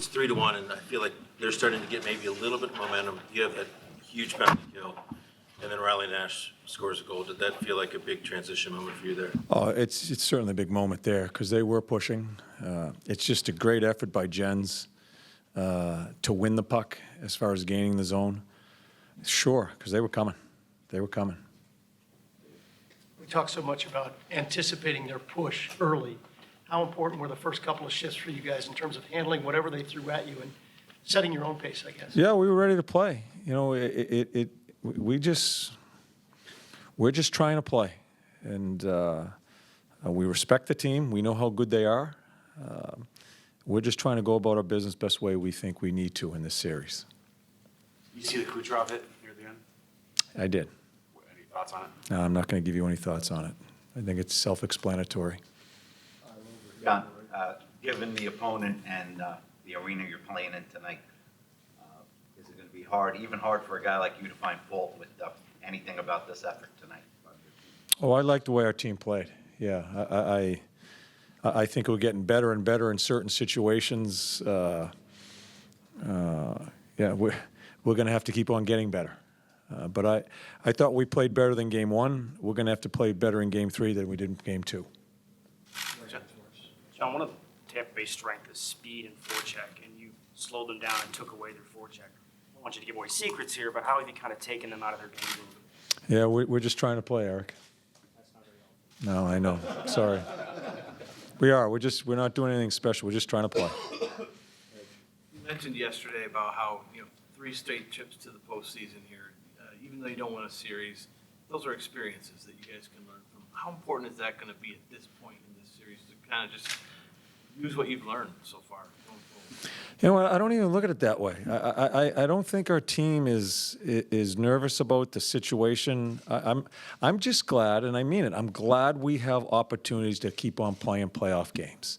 it's 3-1, and I feel like they're starting to get maybe a little bit of momentum. You have that huge penalty kill, and then Riley Nash scores a goal. Did that feel like a big transition moment for you there? Oh, it's certainly a big moment there because they were pushing. It's just a great effort by Jens to win the puck as far as gaining the zone. Sure, because they were coming. They were coming. We talk so much about anticipating their push early. How important were the first couple of shifts for you guys in terms of handling whatever they threw at you and setting your own pace, I guess? Yeah, we were ready to play. You know, we're just trying to play, and we respect the team. We know how good they are. We're just trying to go about our business best way we think we need to in this series. You see the Kucherov hit near the end? I did. Any thoughts on it? No, I'm not going to give you any thoughts on it. I think it's self-explanatory. John, given the opponent and the arena you're playing in tonight, is it going to be hard, even hard for a guy like you to find fault with anything about this effort tonight? Oh, I like the way our team played. Yeah, I think we're getting better and better in certain situations. Yeah, we're going to have to keep on getting better. But I thought we played better than Game 1. We're going to have to play better in Game 3 than we did in Game 2. John, one of Tampa Bay's strength is speed and forecheck, and you slowed them down and took away their forecheck. I don't want you to give away secrets here, but how have you kind of taken them out of their game a little bit? Yeah, we're just trying to play, Eric. No, I know. Sorry. We are. We're not doing anything special. We're just trying to play. You mentioned yesterday about how 3 straight trips to the postseason here, even though you don't win a series, those are experiences that you guys can learn from. How important is that going to be at this point in this series to kind of just use what you've learned so far going forward? You know what? I don't even look at it that way. I don't think our team is nervous about the situation. I'm just glad, and I mean it. I'm glad we have opportunities to keep on playing playoff games.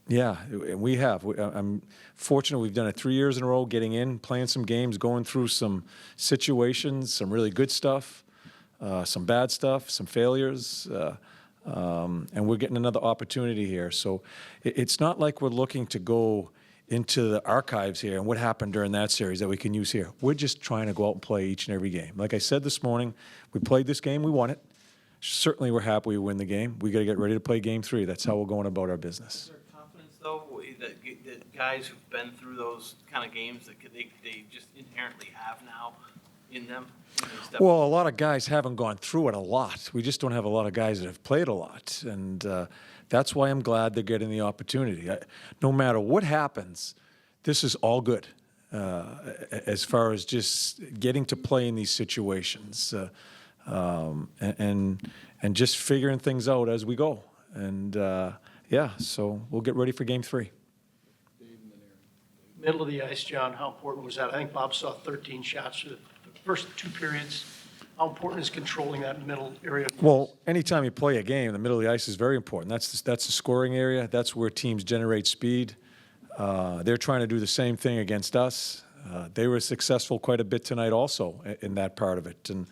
Yeah, we have. I'm fortunate we've done it 3 years in a row, getting in, playing some games, going through some situations, some really good stuff, some bad stuff, some failures. And we're getting another opportunity here. So it's not like we're looking to go into the archives here and what happened during that series that we can use here. We're just trying to go out and play each and every game. Like I said this morning, we played this game, we won it. Certainly we're happy we win the game. We got to get ready to play Game 3. That's how we're going about our business. Is there confidence, though, that guys who've been through those kind of games that they just inherently have now in them? Well, a lot of guys haven't gone through it a lot. We just don't have a lot of guys that have played a lot. And that's why I'm glad they're getting the opportunity. No matter what happens, this is all good as far as just getting to play in these situations and just figuring things out as we go. And, yeah, so we'll get ready for Game 3. Middle of the ice, John, how important was that? I think Bob saw 13 shots for the first 2 periods. How important is controlling that middle area? Well, anytime you play a game, the middle of the ice is very important. That's the scoring area. That's where teams generate speed. They're trying to do the same thing against us. They were successful quite a bit tonight also in that part of it. And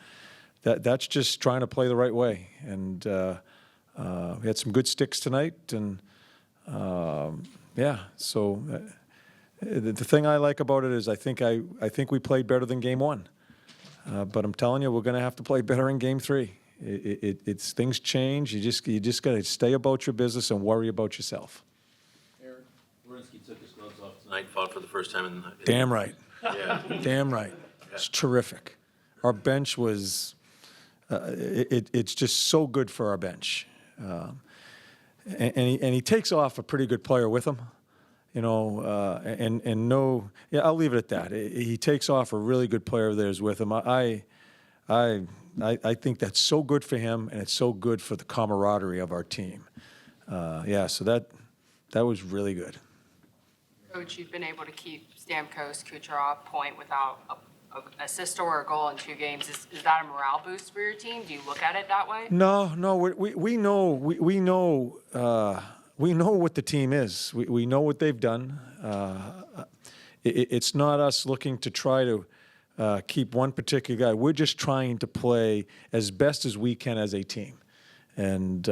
that's just trying to play the right way. And we had some good sticks tonight. And, yeah, so the thing I like about it is I think we played better than Game 1. But I'm telling you, we're going to have to play better in Game 3. It's things change. You just got to stay about your business and worry about yourself. Eric Werenski took his gloves off tonight, fought for the first time in the Damn right. Yeah. Damn right. It's terrific. Our bench was. It's just so good for our bench, and he takes off a pretty good player with him. You know, I'll leave it at that. He takes off a really good player of theirs with him. I think that's so good for him, and it's so good for the camaraderie of our team. Yeah, so that was really good. Coach, you've been able to keep Stamkos, Kucherov point without an assist or a goal in 2 games. Is that a morale boost for your team? Do you look at it that way? No. We know what the team is. We know what they've done. It's not us looking to try to keep one particular guy. We're just trying to play as best as we can as a team. And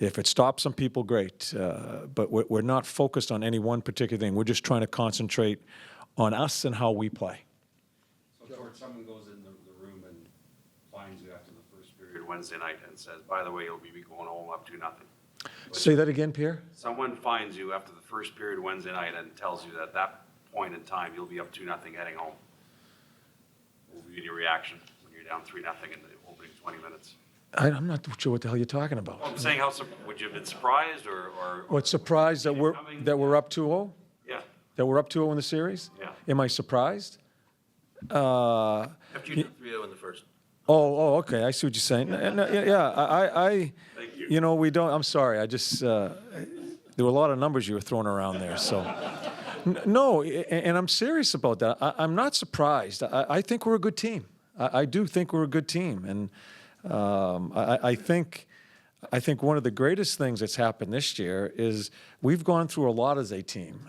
If it stops some people, great. But we're not focused on any one particular thing. We're just trying to concentrate on us and how we play. So George, someone goes in the room and finds you after the first period Wednesday night and says, by the way, you'll be going home up 2-0. Say that again, Pierre? Someone finds you after the first period Wednesday night and tells you that at that point in time, you'll be up 2-0 heading home. What would be your reaction when you're down 3-0 in the opening 20 minutes? I'm not sure what the hell you're talking about. Well, I'm saying, would you have been surprised or? What, surprised that we're up 2-0? Yeah, That we're up 2-0 in the series? yeah. Am I surprised? After you took 3-0 in the first. Oh, okay. I see what you're saying. I Thank you. you know, we don't. I'm sorry. I just there were a lot of numbers you were throwing around there. So no, and I'm serious about that. I'm not surprised. I think we're a good team. I do think we're a good team, and I think one of the greatest things that's happened this year is we've gone through a lot as a team.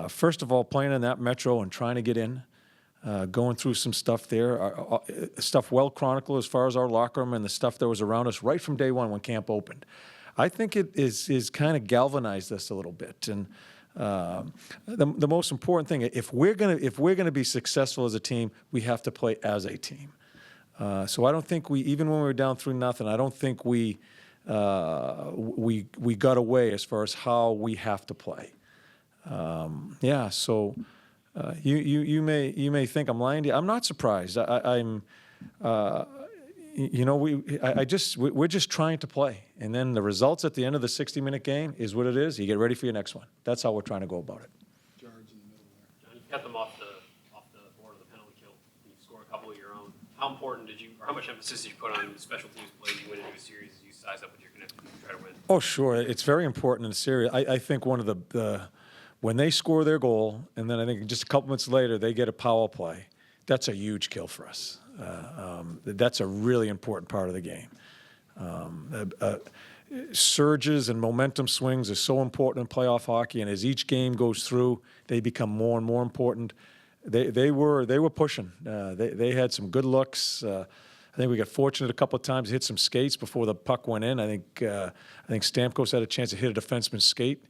First of all, playing in that Metro and trying to get in. Going through some stuff there, stuff well chronicled as far as our locker room and the stuff that was around us right from day one when camp opened. I think it is kind of galvanized us a little bit. And the most important thing, if we're gonna be successful as a team, we have to play as a team. So I don't think even when we were down 3-0, I don't think we got away as far as how we have to play. So. You may think I'm lying to you. I'm not surprised. We're just trying to play, and then the results at the end of the 60-minute game is what it is. You get ready for your next one. That's how we're trying to go about it. John, you've got them off the board of the penalty kill. You score a couple of your own. How important or how much emphasis did you put on special teams play as you went into a series as you size up what you're going to try to win? Oh, sure. It's very important in a series. I think one of the when they score their goal, and then I think just a couple minutes later they get a power play, that's a huge kill for us. That's a really important part of the game. Surges and momentum swings are so important in playoff hockey, and as each game goes through, they become more and more important. They were pushing. They had some good looks. I think we got fortunate a couple of times, hit some skates before the puck went in. I think Stamkos had a chance to hit a defenseman's skate.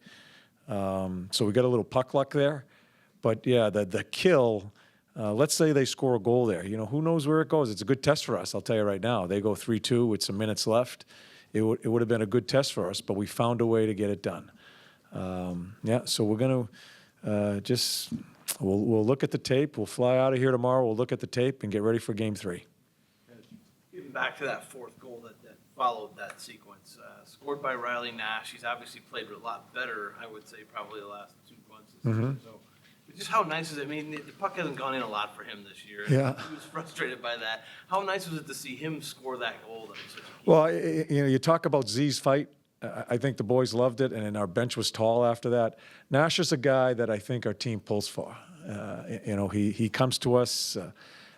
So we got a little puck luck there. But, yeah, the kill, let's say they score a goal there. You know, who knows where it goes? It's a good test for us, I'll tell you right now. They go 3-2 with some minutes left. It would have been a good test for us, but we found a way to get it done. So we're going to we'll look at the tape. We'll fly out of here tomorrow. We'll look at the tape and get ready for Game 3. Getting back to that fourth goal that followed that sequence, scored by Riley Nash. He's obviously played a lot better, I would say, probably the last 2 months. So, just how nice is it? I mean, the puck hasn't gone in a lot for him this year. Yeah. He was frustrated by that. How nice was it to see him score that goal? That was such a Well, you talk about Z's fight. I think the boys loved it, and then our bench was tall after that. Nash is a guy that I think our team pulls for. He comes to us,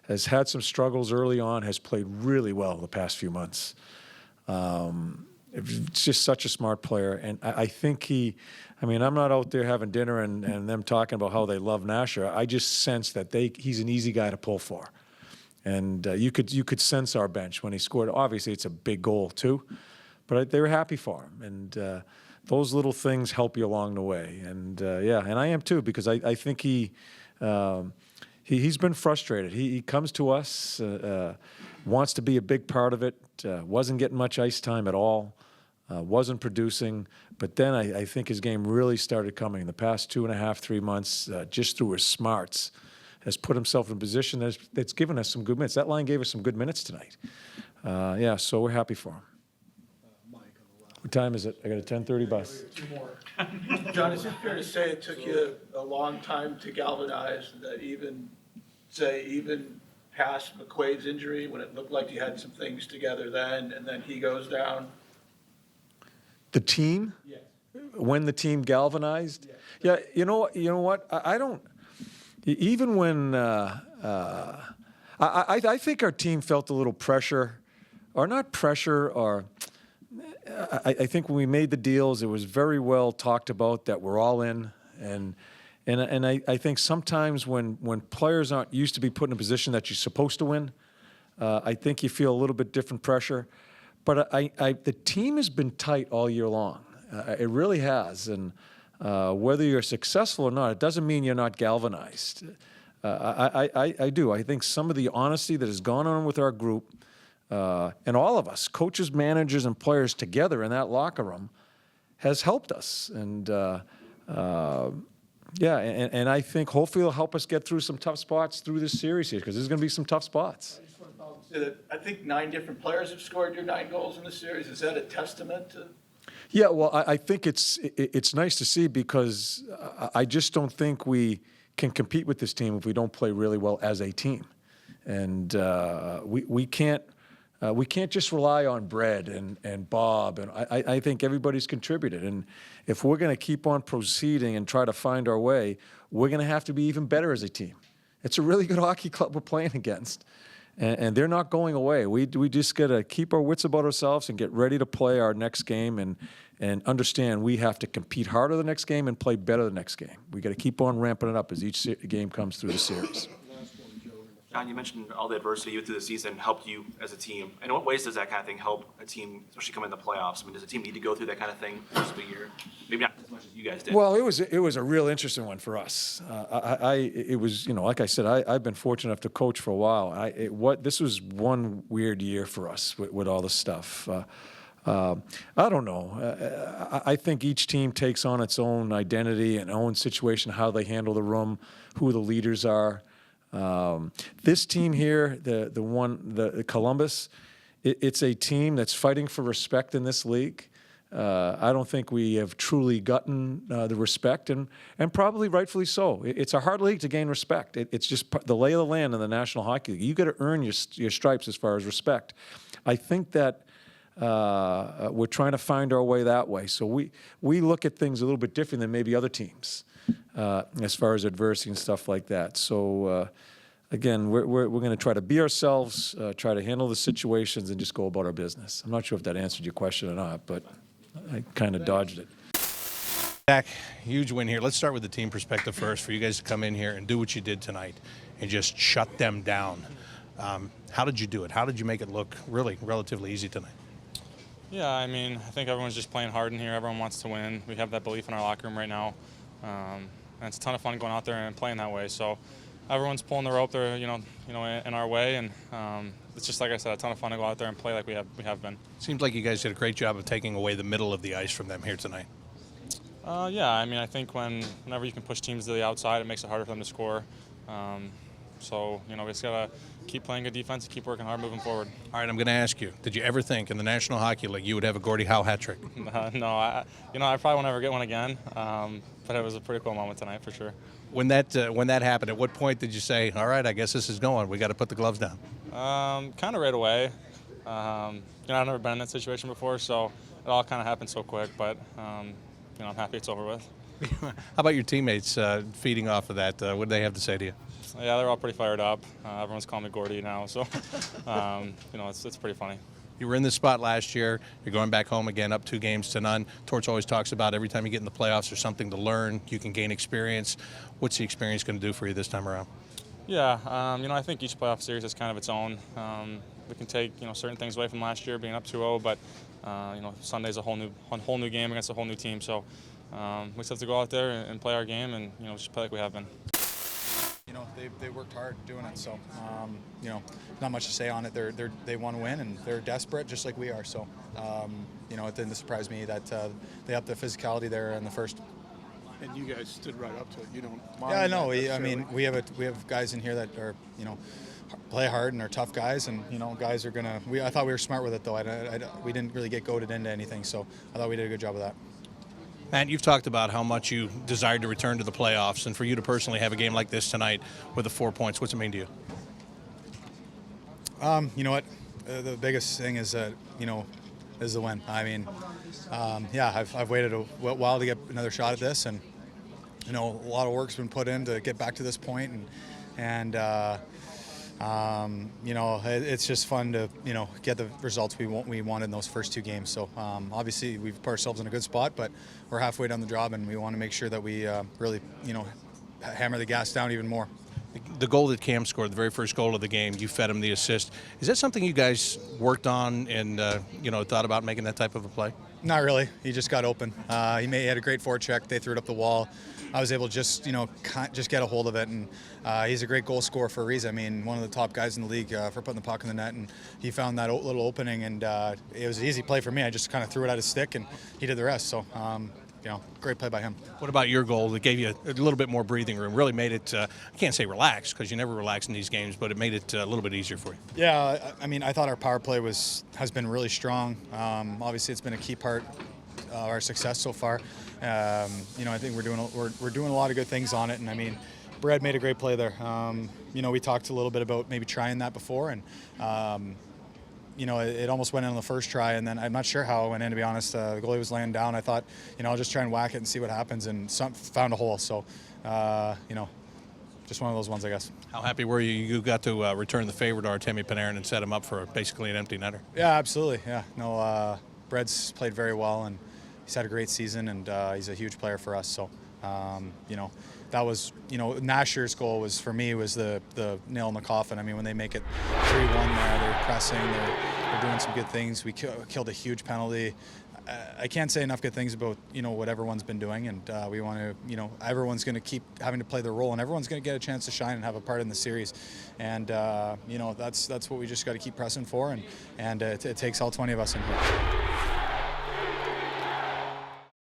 has had some struggles early on, has played really well the past few months. It's just such a smart player, and I think I'm not out there having dinner and them talking about how they love Nasher. I just sense that he's an easy guy to pull for. And you could sense our bench when he scored. Obviously, it's a big goal, too, but they were happy for him. And those little things help you along the way. And, and I am, too, because I think he's been frustrated. He comes to us, wants to be a big part of it, wasn't getting much ice time at all, wasn't producing. But then I think his game really started coming in the past 2.5, 3 months, just through his smarts, has put himself in a position that's given us some good minutes. That line gave us some good minutes tonight. So we're happy for him. What time is it? I got a 10:30 bus. 2 more. John, is it fair to say it took you a long time to galvanize that even past McQuaid's injury, when it looked like you had some things together then, and then he goes down? The team? Yes. When the team galvanized? Yeah, you know what? I don't. Even when I think our team felt a little pressure, or not pressure, or I think when we made the deals, it was very well talked about that we're all in, and I think sometimes when players aren't used to be put in a position that you're supposed to win, I think you feel a little bit different pressure. But the team has been tight all year long. It really has. And whether you're successful or not, it doesn't mean you're not galvanized. I do. I think some of the honesty that has gone on with our group, and all of us, coaches, managers, and players together in that locker room, has helped us. And and I think hopefully it'll help us get through some tough spots through this series here, because there's going to be some tough spots. I just want to say that I think 9 different players have scored your 9 goals in the series. Is that a testament to? Yeah, well, I think it's nice to see, because I just don't think we can compete with this team if we don't play really well as a team, and we can't just rely on Brett and Bob, and I think everybody's contributed, and if we're going to keep on proceeding and try to find our way, we're going to have to be even better as a team. It's a really good hockey club we're playing against. And they're not going away. We just got to keep our wits about ourselves and get ready to play our next game, and understand we have to compete harder the next game and play better the next game. We got to keep on ramping it up as each game comes through the series. John, you mentioned all the adversity you went through the season helped you as a team. In what ways does that kind of thing help a team, especially coming in the playoffs? I mean, does a team need to go through that kind of thing most of the year? Maybe not as much as you guys did. Well, it was a real interesting one for us. It was, like I said, I've been fortunate enough to coach for a while. This was one weird year for us with all the stuff. I don't know. I think each team takes on its own identity and own situation, how they handle the room, who the leaders are. This team here, the Columbus, it's a team that's fighting for respect in this league. I don't think we have truly gotten the respect, and probably rightfully so. It's a hard league to gain respect. It's just the lay of the land in the National Hockey League. You got to earn your stripes as far as respect. I think that we're trying to find our way that way. So we look at things a little bit different than maybe other teams as far as adversity and stuff like that. So again, we're going to try to be ourselves, try to handle the situations, and just go about our business. I'm not sure if that answered your question or not, but I kind of dodged it. Zach, huge win here. Let's start with the team perspective first, for you guys to come in here and do what you did tonight and just shut them down. How did you do it? How did you make it look really relatively easy tonight? Yeah, I mean, I think everyone's just playing hard in here. Everyone wants to win. We have that belief in our locker room right now. And it's a ton of fun going out there and playing that way. So everyone's pulling the rope there, in our way. And it's just, like I said, a ton of fun to go out there and play like we have been. Seems like you guys did a great job of taking away the middle of the ice from them here tonight. Yeah, I mean, I think whenever you can push teams to the outside, it makes it harder for them to score. So, we just got to keep playing good defense and keep working hard moving forward. All right, I'm going to ask you, did you ever think in the National Hockey League you would have a Gordie Howe hat trick? No, I probably won't ever get one again, but it was a pretty cool moment tonight for sure. When that happened, at what point did you say, all right, I guess this is going, we got to put the gloves down? Kind of right away. I've never been in that situation before, so it all kind of happened so quick, but I'm happy it's over with. How about your teammates feeding off of that? What did they have to say to you? Yeah, they're all pretty fired up. Everyone's calling me Gordie now, so it's pretty funny. You were in this spot last year. You're going back home again, up 2-0. Torch always talks about every time you get in the playoffs, there's something to learn. You can gain experience. What's the experience going to do for you this time around? Yeah, I think each playoff series is kind of its own. We can take certain things away from last year, being up 2-0, but Sunday's a whole new game against a whole new team. So we just have to go out there and play our game, and just play like we have been. They worked hard doing it, so not much to say on it. They want to win, and they're desperate, just like we are. So it didn't surprise me that they upped the physicality there in the first. And you guys stood right up to it. You don't mind. Yeah, no. We have guys in here that are play hard and are tough guys, and guys are gonna. I thought we were smart with it though. We didn't really get goaded into anything, so I thought we did a good job of that. Matt, you've talked about how much you desired to return to the playoffs, and for you to personally have a game like this tonight with the 4 points, what's it mean to you? You know what? The biggest thing is that is the win. I mean, I've waited a while to get another shot at this, and a lot of work's been put in to get back to this point, and it's just fun to get the results we wanted in those first 2 games. So obviously we've put ourselves in a good spot, but we're halfway down the job, and we want to make sure that we really hammer the gas down even more. The goal that Cam scored, the very first goal of the game, you fed him the assist. Is that something you guys worked on and thought about making that type of a play? Not really. He just got open. He had a great forecheck. They threw it up the wall. I was able to just get a hold of it, and he's a great goal scorer for a reason. I mean, one of the top guys in the league for putting the puck in the net, and he found that little opening, and it was an easy play for me. I just kind of threw it at his stick, and he did the rest. So, great play by him. What about your goal that gave you a little bit more breathing room? Really made it, I can't say relaxed because you never relax in these games, but it made it a little bit easier for you. Yeah, I mean, I thought our power play has been really strong. Obviously, it's been a key part of our success so far. I think we're doing a lot of good things on it, and I mean, Brad made a great play there. We talked a little bit about maybe trying that before, and it almost went in on the first try, and then I'm not sure how it went in, to be honest. The goalie was laying down. I thought, I'll just try and whack it and see what happens, and found a hole. So, just one of those ones, I guess. How happy were you? You got to return the favor to Artemi Panarin and set him up for basically an empty netter. Yeah, absolutely. Yeah, no, Brad's played very well, and he's had a great season, and he's a huge player for us. So, that was, Nasher's goal was, for me, was the nail in the coffin. I mean, when they make it 3-1 there, they're pressing, they're doing some good things. We killed a huge penalty. I can't say enough good things about, what everyone's been doing, and we want to, everyone's going to keep having to play their role, and everyone's going to get a chance to shine and have a part in the series. And, that's what we just got to keep pressing for, and it takes all 20 of us in here.